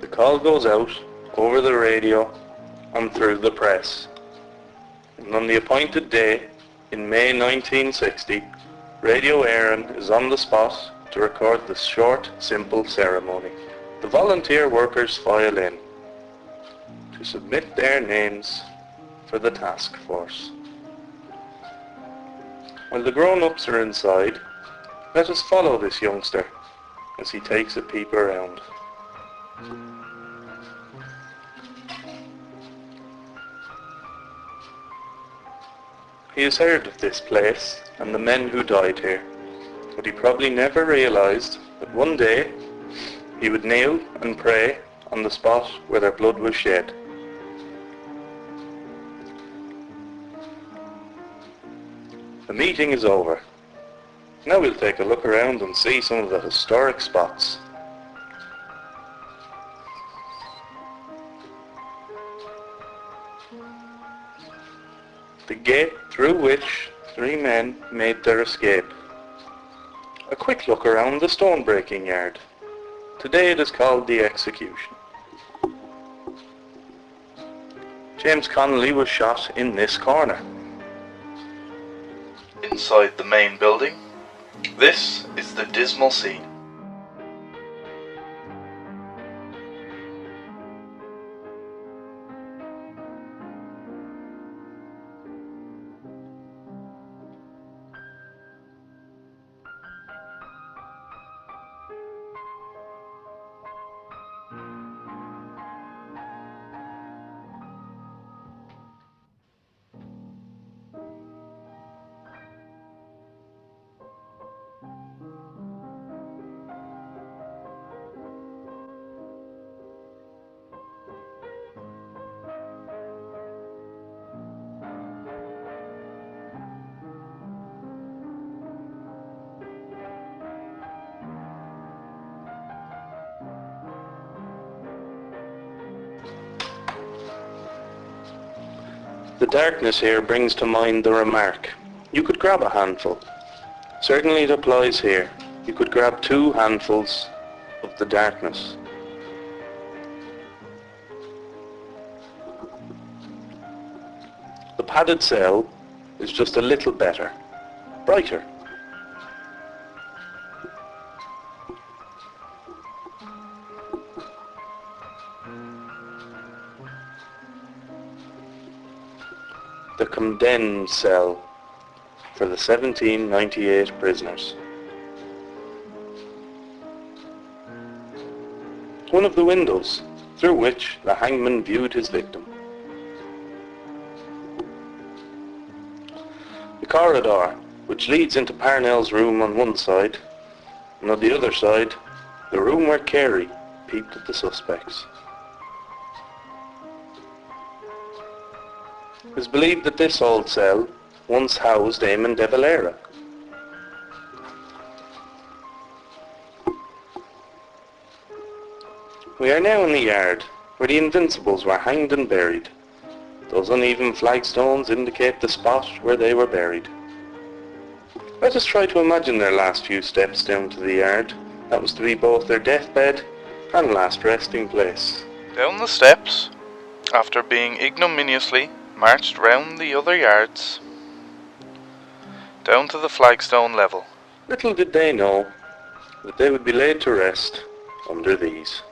The call goes out over the radio and through the press. And on the appointed day, in May 1960, Radio Éireann is on the spot to record this short, simple ceremony. The volunteer workers file in to submit their names for the task force. While the grown-ups are inside, let us follow this youngster as he takes a peep around. He has heard of this place and the men who died here, but he probably never realized that one day he would kneel and pray on the spot where their blood was shed. The meeting is over. Now we'll take a look around and see some of the historic spots. The gate through which 3 men made their escape. A quick look around the stone breaking yard. Today it is called the execution. James Connolly was shot in this corner. Inside the main building, this is the dismal scene. The darkness here brings to mind the remark, you could grab a handful. Certainly it applies here. You could grab 2 handfuls of the darkness. The padded cell is just a little better, brighter. The condemned cell for the 1798 prisoners. One of the windows through which the hangman viewed his victim. The corridor which leads into Parnell's room on one side, and on the other side the room where Carey peeped at the suspects. It is believed that this old cell once housed Eamon de Valera. We are now in the yard where the Invincibles were hanged and buried. Those uneven flagstones indicate the spot where they were buried. Let us try to imagine their last few steps down to the yard. That was to be both their deathbed and last resting place. Down the steps, after being ignominiously marched round the other yards, down to the flagstone level. Little did they know that they would be laid to rest under these.